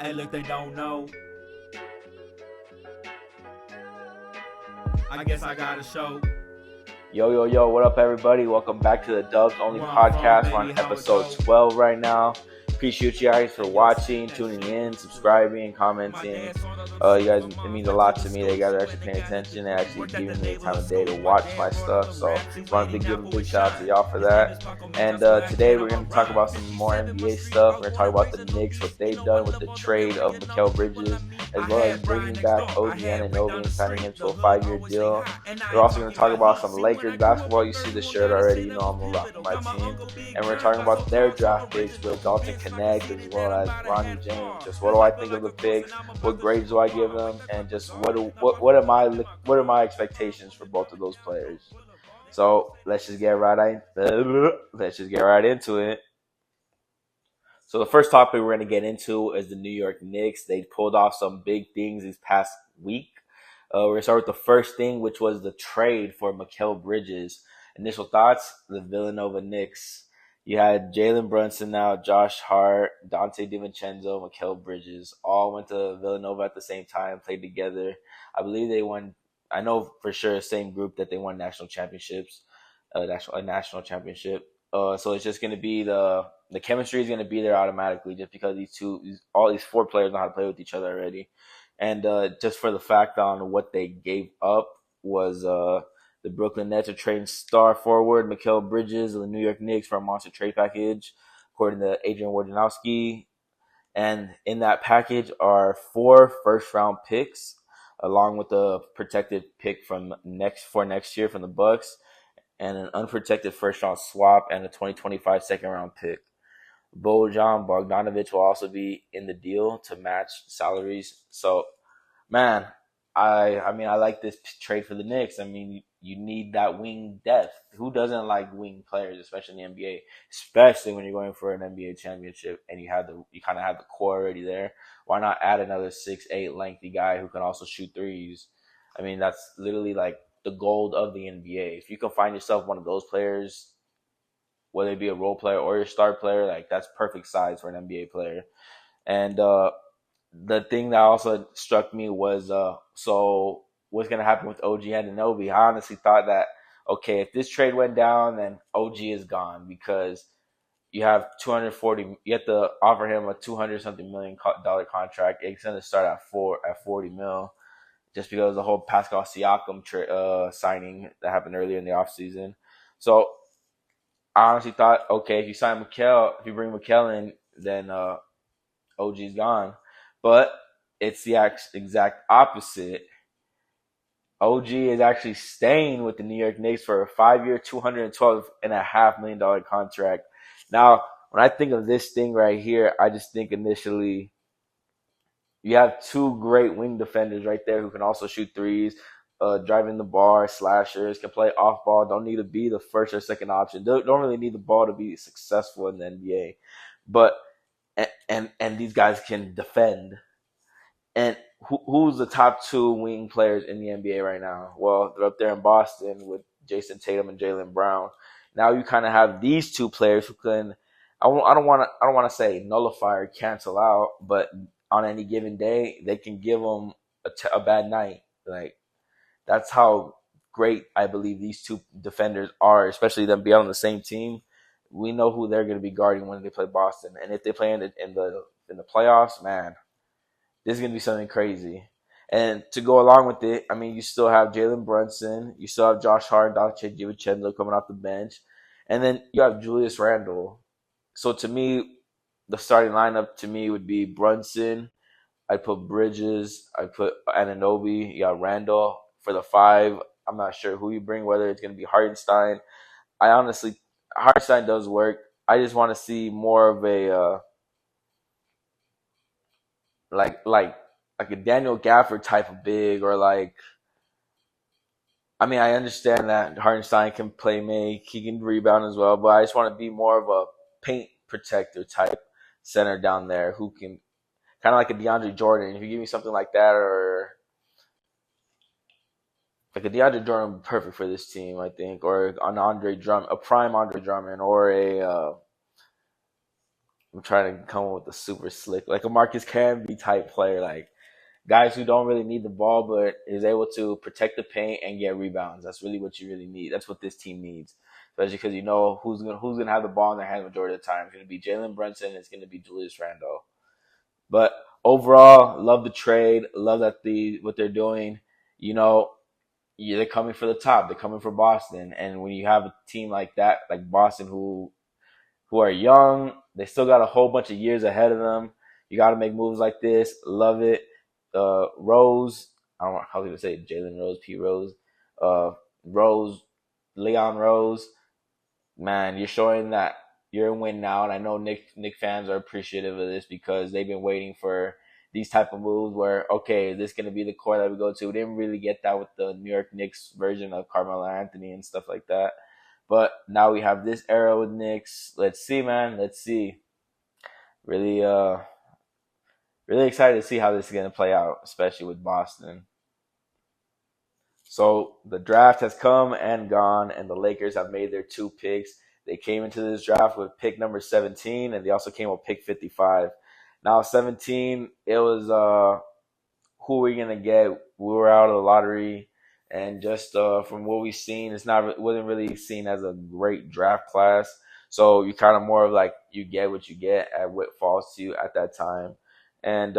Hey, look, they don't know. I guess I gotta show. Yo, what up, everybody? Welcome back to the Dubs Only Podcast. We're on episode 12 right now. Appreciate you guys for watching, tuning in, subscribing, commenting. You guys, it means a lot to me that you guys are actually paying attention and actually giving me the time of day to watch my stuff. So just wanted to give a big shout out to y'all for that. And today we're going to talk about some more NBA stuff. We're going to talk about the Knicks, what they've done with the trade of Mikal Bridges, as well as bringing back OG Anunoby and signing him to a 5-year deal. We're also going to talk about some Lakers basketball. You see the shirt already. You know I'm rocking my team. And we're talking about their draft picks with Dalton Connect as well as Ronnie James. Just what do I think of the picks? What grades do I give them? And just what are my expectations for both of those players? So let's just get right into it. So the first topic we're going to get into is the New York Knicks. They pulled off some big things this past week. We're going to start with the first thing, which was the trade for Mikal Bridges. Initial thoughts, the Villanova Knicks. You had Jalen Brunson now, Josh Hart, Dante DiVincenzo, Mikal Bridges. All went to Villanova at the same time, played together. I believe they won, I know for sure, same group that they won national championships, a national championship. So it's just going to be the chemistry is going to be there automatically just because all these four players know how to play with each other already. And just for the fact on what they gave up was the Brooklyn Nets are trading star forward Mikal Bridges of the New York Knicks for a monster trade package, according to Adrian Wojnarowski. And in that package are 4 first-round picks, along with a protected pick from next year from the Bucks, and an unprotected first-round swap and a 2025 second-round pick. Bojan Bogdanovic will also be in the deal to match salaries. So, man, I like this trade for the Knicks. I mean, you need that wing depth. Who doesn't like wing players, especially in the NBA? Especially when you're going for an NBA championship and you kind of have the core already there. Why not add another 6'8" lengthy guy who can also shoot threes? I mean, that's literally like the gold of the NBA. If you can find yourself one of those players, whether it be a role player or your star player, like that's perfect size for an NBA player. And the thing that also struck me was so what's gonna happen with OG Anunoby? I honestly thought that okay, if this trade went down, then OG is gone because you have 240. You have to offer him a 200-something million dollar contract. It's gonna start at 40 mil, just because of the whole Pascal Siakam signing that happened earlier in the offseason. So I honestly thought, okay, if you bring Mikal in, then OG's gone. But it's the exact opposite. OG is actually staying with the New York Knicks for a 5-year, $212.5 million contract. Now, when I think of this thing right here, I just think initially you have two great wing defenders right there who can also shoot threes, driving the bar, slashers, can play off ball, don't need to be the first or second option. Don't really need the ball to be successful in the NBA. But and these guys can defend. And who's the top 2 wing players in the NBA right now? Well, they're up there in Boston with Jason Tatum and Jaylen Brown. Now you kind of have these 2 players who can. I don't want to say nullify or cancel out, but on any given day they can give them a bad night. Like that's how great I believe these 2 defenders are, especially them being on the same team. We know who they're going to be guarding when they play Boston, and if they play in the playoffs, man, this is going to be something crazy. And to go along with it, I mean, you still have Jalen Brunson, you still have Josh Hart and Dante DiVincenzo coming off the bench, and then you have Julius Randle. So to me, the starting lineup to me would be Brunson. I put Bridges. I put Anunoby. You got Randall for the 5. I'm not sure who you bring, whether it's going to be Hartenstein. Hartenstein does work. I just want to see more of a like a Daniel Gafford type of big, or like. I mean, I understand that Hartenstein can play make, he can rebound as well, but I just want to be more of a paint protector type center down there who can kind of like a DeAndre Jordan. If you give me something like that, or like a DeAndre Jordan would be perfect for this team, I think, or an a prime Andre Drummond, or I'm trying to come up with a super slick, like a Marcus Camby type player, like guys who don't really need the ball but is able to protect the paint and get rebounds. That's really what you really need. That's what this team needs, especially because you know who's gonna have the ball in their hands majority of the time. It's gonna be Jalen Brunson. It's gonna be Julius Randle. But overall, love the trade. Love that what they're doing. You know, they're coming for the top. They're coming for Boston. And when you have a team like that, like Boston, who are young, they still got a whole bunch of years ahead of them. You got to make moves like this. Love it. Rose, I don't know how to say it, Jalen Rose, P. Rose, Rose, Leon Rose. Man, you're showing that you're a win now, and I know Nick fans are appreciative of this because they've been waiting for these type of moves where, okay, is this going to be the core that we go to? We didn't really get that with the New York Knicks version of Carmelo Anthony and stuff like that. But now we have this era with Knicks. Let's see, man. Let's see. Really, really excited to see how this is going to play out, especially with Boston. So the draft has come and gone, and the Lakers have made their 2 picks. They came into this draft with pick number 17, and they also came with pick 55. Now 17, it was who we're gonna get. We were out of the lottery, and just from what we've seen, it wasn't really seen as a great draft class. So you kind of more of like you get what you get at what falls to you at that time, and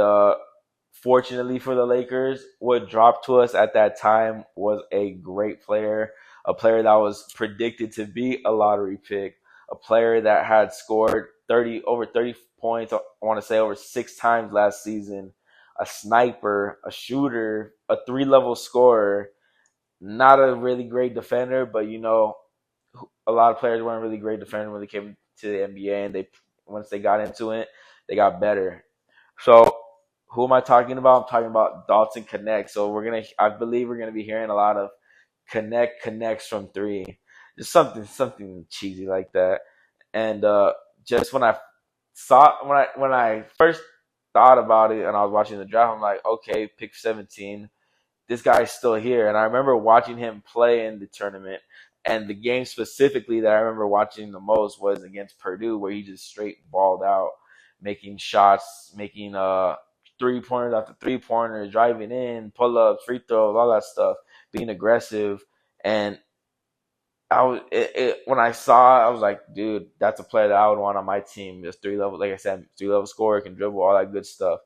fortunately for the Lakers, what dropped to us at that time was a great player, a player that was predicted to be a lottery pick, a player that had scored over 30 points, I want to say over 6 times last season, a sniper, a shooter, a 3-level scorer, not a really great defender, but you know, a lot of players weren't really great defenders when they came to the NBA, and once they got into it, they got better. So who am I talking about? I'm talking about Dalton Connect. So I believe we're gonna be hearing a lot of connects from three, just something cheesy like that. And just when I first thought about it and I was watching the draft, I'm like, okay, pick 17, this guy's still here. And I remember watching him play in the tournament. And the game specifically that I remember watching the most was against Purdue, where he just straight balled out, making shots, making 3-pointers after 3-pointers, driving in, pull ups, free throws, all that stuff, being aggressive. And when I saw it, I was like, dude, that's a player that I would want on my team. Just 3-level, like I said, 3-level scorer, can dribble, all that good stuff.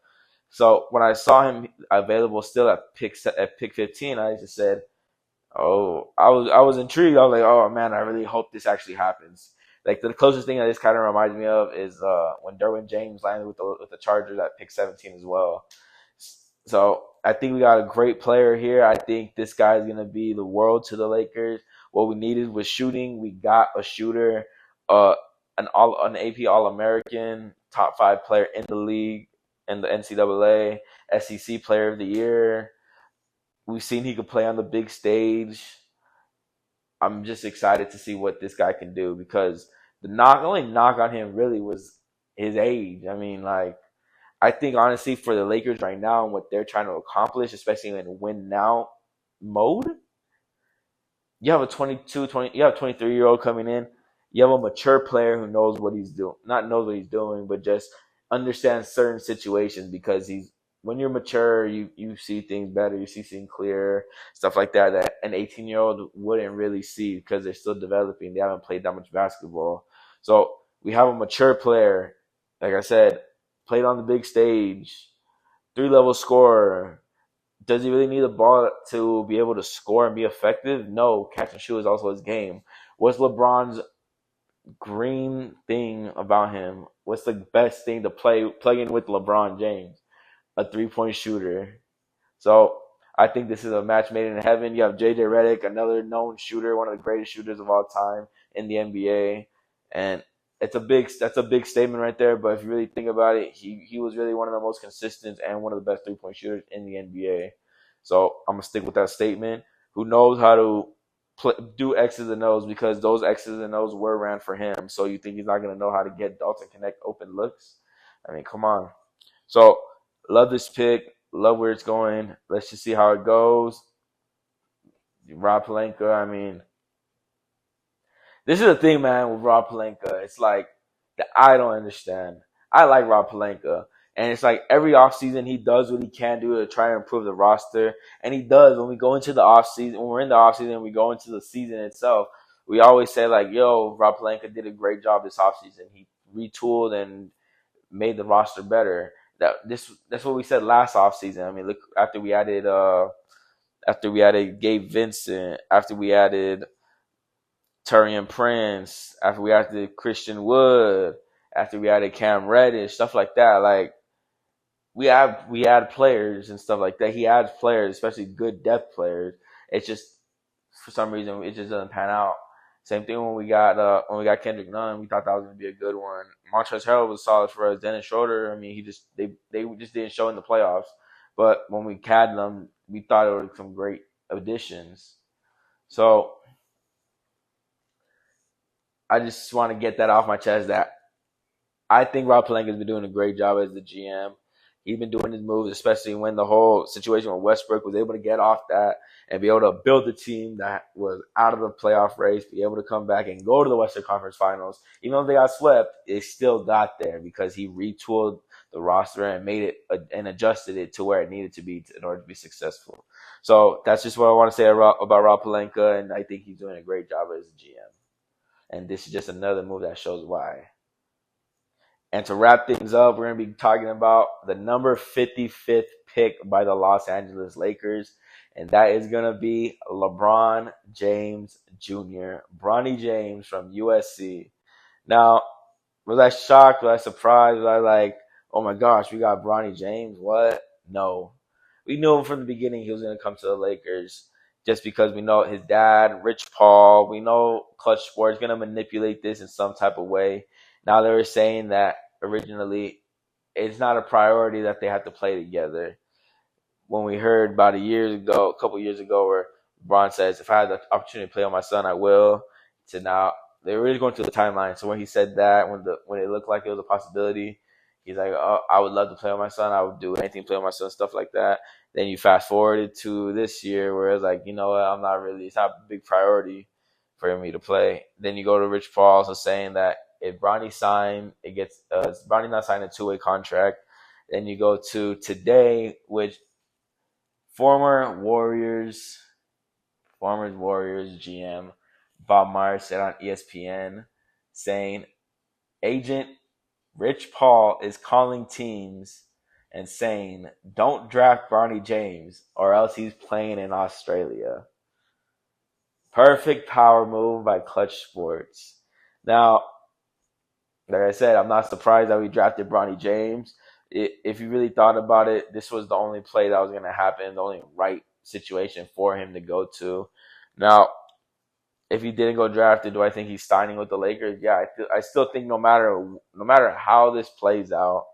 So when I saw him available still at pick 15, I just said, oh, I was intrigued. I was like, oh man, I really hope this actually happens. Like the closest thing that this kind of reminds me of is when Derwin James landed with the Chargers at pick 17 as well. So I think we got a great player here. I think this guy is gonna be the world to the Lakers. What we needed was shooting. We got a shooter, an AP All American, top 5 player in the league, in the NCAA, SEC Player of the Year. We've seen he could play on the big stage. I'm just excited to see what this guy can do because the only knock on him really was his age. I mean, like, I think honestly for the Lakers right now and what they're trying to accomplish, especially in win now mode, you have a 23-year-old coming in. You have a mature player who knows what he's doing, not knows what he's doing, but just understands certain situations because when you're mature, you see things better, you see things clearer, stuff like that an 18-year-old wouldn't really see because they're still developing. They haven't played that much basketball. So we have a mature player, like I said, played on the big stage, 3-level scorer. Does he really need the ball to be able to score and be effective? No, catch and shoot is also his game. What's LeBron's green thing about him? What's the best thing to plug in with LeBron James? A 3-point shooter. So I think this is a match made in heaven. You have JJ Redick, another known shooter, one of the greatest shooters of all time in the NBA, and that's a big statement right there. But if you really think about it, he was really one of the most consistent and one of the best 3-point shooters in the NBA. So I'm gonna stick with that statement. Who knows how to do X's and O's because those X's and O's were ran for him. So you think he's not gonna know how to get Dalton Connect open looks? I mean, come on. So love this pick. Love where it's going. Let's just see how it goes. Rob Pelinka, I mean, this is the thing, man, with Rob Pelinka. It's like that I don't understand. I like Rob Pelinka. And it's like every offseason he does what he can do to try to improve the roster. And he does when we go into the offseason, when we're in the offseason and we go into the season itself, we always say like, yo, Rob Pelinka did a great job this offseason. He retooled and made the roster better. That's what we said last offseason. I mean, look, after we added Gabe Vincent, after we added Turian Prince, after we added Christian Wood, after we added Cam Reddish, stuff like that. Like we add players and stuff like that. He adds players, especially good depth players. It's just for some reason it just doesn't pan out. Same thing when we got Kendrick Nunn. We thought that was gonna be a good one. Montrezl Harrell was solid for us. Dennis Schroeder, I mean, they just didn't show in the playoffs. But when we had them, we thought it were some great additions. So I just want to get that off my chest that I think Rob Pelinka has been doing a great job as the GM. He's been doing his moves, especially when the whole situation with Westbrook was able to get off that and be able to build a team that was out of the playoff race, be able to come back and go to the Western Conference Finals. Even though they got swept, they still got there because he retooled the roster and made it and adjusted it to where it needed to be in order to be successful. So that's just what I want to say about Rob Pelinka, and I think he's doing a great job as a GM. And this is just another move that shows why. And to wrap things up, we're going to be talking about the number 55th pick by the Los Angeles Lakers. And that is going to be LeBron James Jr., Bronny James from USC. Now, was I shocked? Was I surprised? Was I like, oh my gosh, we got Bronny James? What? No. We knew from the beginning he was going to come to the Lakers just because we know his dad, Rich Paul, we know Clutch Sports is going to manipulate this in some type of way. Now they were saying that originally it's not a priority that they have to play together. When we heard about a couple years ago, where LeBron says, if I had the opportunity to play with my son, I will. To now, they were really going through the timeline. So when he said that, when it looked like it was a possibility, he's like, oh, I would love to play with my son. I would do anything to play with my son, stuff like that. Then you fast forwarded to this year where it's like, you know what, it's not a big priority for me to play. Then you go to Rich Paul, so saying that if Bronny signed, Bronny not signed a two-way contract. Then you go to today, which former Warriors GM Bob Myers said on ESPN, saying agent Rich Paul is calling teams and saying, don't draft Bronny James or else he's playing in Australia. Perfect power move by Clutch Sports. Now, like I said, I'm not surprised that we drafted Bronny James. If you really thought about it, this was the only play that was going to happen, the only right situation for him to go to. Now, if he didn't go drafted, do I think he's signing with the Lakers? Yeah, I still think no matter how this plays out,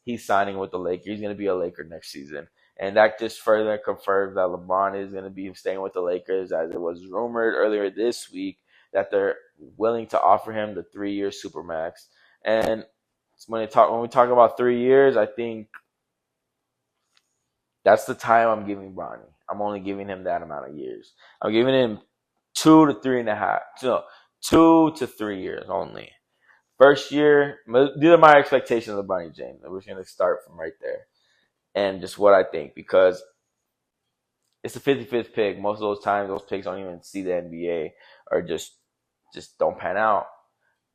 he's signing with the Lakers. He's going to be a Laker next season. And that just further confirms that LeBron is going to be staying with the Lakers, as it was rumored earlier this week that they're willing to offer him the 3-year Supermax. And when we talk about 3 years, I think that's the time I'm giving Bronny. I'm only giving him that amount of years. I'm giving him 2 to 3.5. No, 2 to 3 years only. First year, these are my expectations of Bronny James. We're just going to start from right there. And just what I think, because it's the 55th pick. Most of those times, those picks don't even see the NBA or just don't pan out.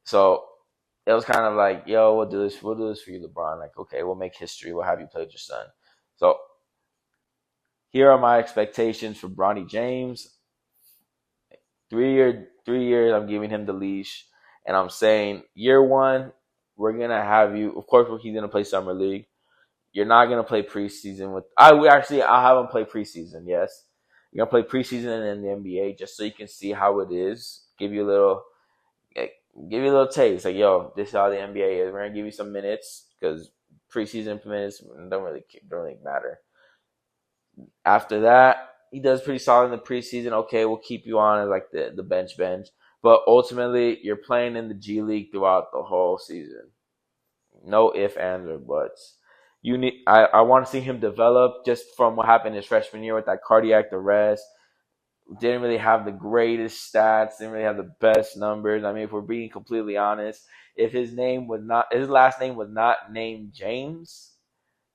So it was kind of like, yo, we'll do this for you, LeBron. Like, okay, we'll make history. We'll have you play with your son. So here are my expectations for Bronny James. 3 years, I'm giving him the leash. And I'm saying, year one, we're going to have you. Of course, he's going to play Summer League. You're not going to play preseason with. I'll have him play preseason, yes. You're going to play preseason in the NBA just so you can see how it is. Give you a little taste. Like, yo, this is how the NBA is. We're going to give you some minutes because preseason minutes don't really matter. After that, he does pretty solid in the preseason. Okay, we'll keep you on as like the bench. But ultimately, you're playing in the G League throughout the whole season. No ifs, ands, or buts. I want to see him develop just from what happened his freshman year with that cardiac arrest. didn't really have the greatest stats, didn't really have the best numbers. I mean, if we're being completely honest, if his last name was not named James,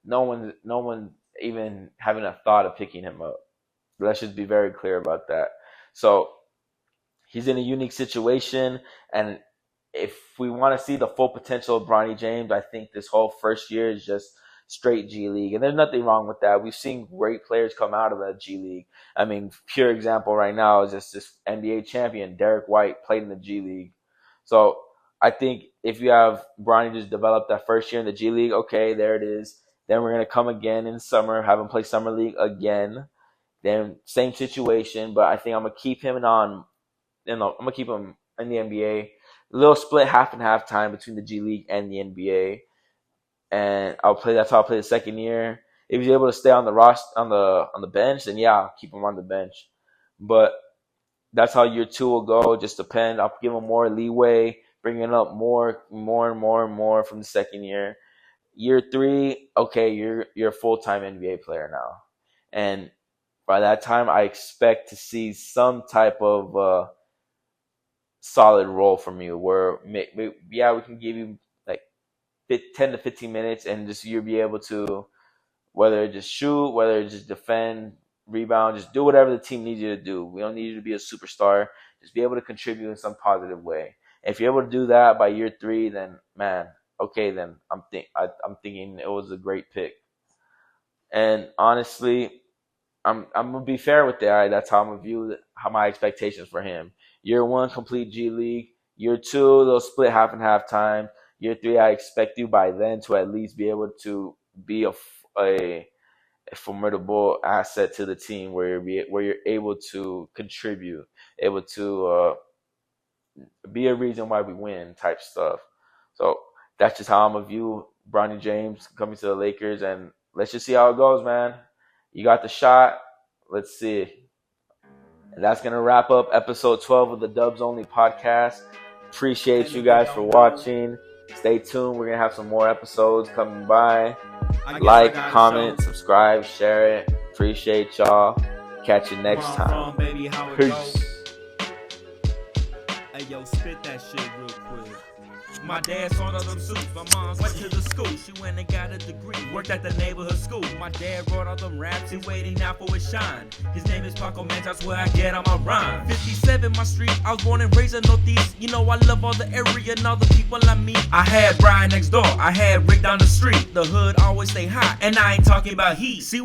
no one even having a thought of picking him up. Let's just be very clear about that. So he's in a unique situation, and if we want to see the full potential of Bronny James, I think this whole first year is just straight G League, and there's nothing wrong with that. We've seen great players come out of the G League. I mean, pure example right now is just this NBA champion Derek White played in the G League. So I think if you have Bronny just develop that first year in the G League, okay, there it is. Then we're gonna come again in summer, have him play summer league again. Then same situation, but I think I'm gonna keep him on. I'm gonna keep him in the NBA. A little split half and half time between the G League and the NBA, and that's how I'll play the second year. If he's able to stay on the on the bench, then yeah, I'll keep him on the bench. But that's how year 2 will go. Just depend. I'll give him more leeway, bringing up more from the second year. Year 3, okay, you're a full-time NBA player now, and by that time, I expect to see some type of solid role from you. Where we can give you like 10 to 15 minutes, and just you'll be able to, whether it just shoot, whether it just defend, rebound, just do whatever the team needs you to do. We don't need you to be a superstar. Just be able to contribute in some positive way. If you're able to do that by year 3, then man, okay, then I'm thinking it was a great pick. And honestly, I'm gonna be fair with that. Right? That's how I'm gonna view how my expectations for him. Year 1, complete G League. Year 2, they'll split half and half time. Year 3, I expect you by then to at least be able to be a formidable asset to the team, where you're able to contribute, able to be a reason why we win type stuff. So that's just how I'm gonna view Bronny James coming to the Lakers, and let's just see how it goes, man. You got the shot. Let's see. And that's going to wrap up episode 12 of the Dubs Only podcast. Appreciate you guys for watching. Stay tuned. We're going to have some more episodes coming by. Like, comment, subscribe, share it. Appreciate y'all. Catch you next time. Peace. Hey, yo, spit that shit real quick. My dad saw all them suits. My mom went to the school. She went and got a degree. Worked at the neighborhood school. My dad wrote all them raps. He waiting now for his shine. His name is Paco Man. That's where I get all my rhyme. 57 my street. I was born and raised in Northeast. You know I love all the area and all the people I meet. I had Brian next door. I had Rick down the street. The hood always stay hot. And I ain't talking about heat. See when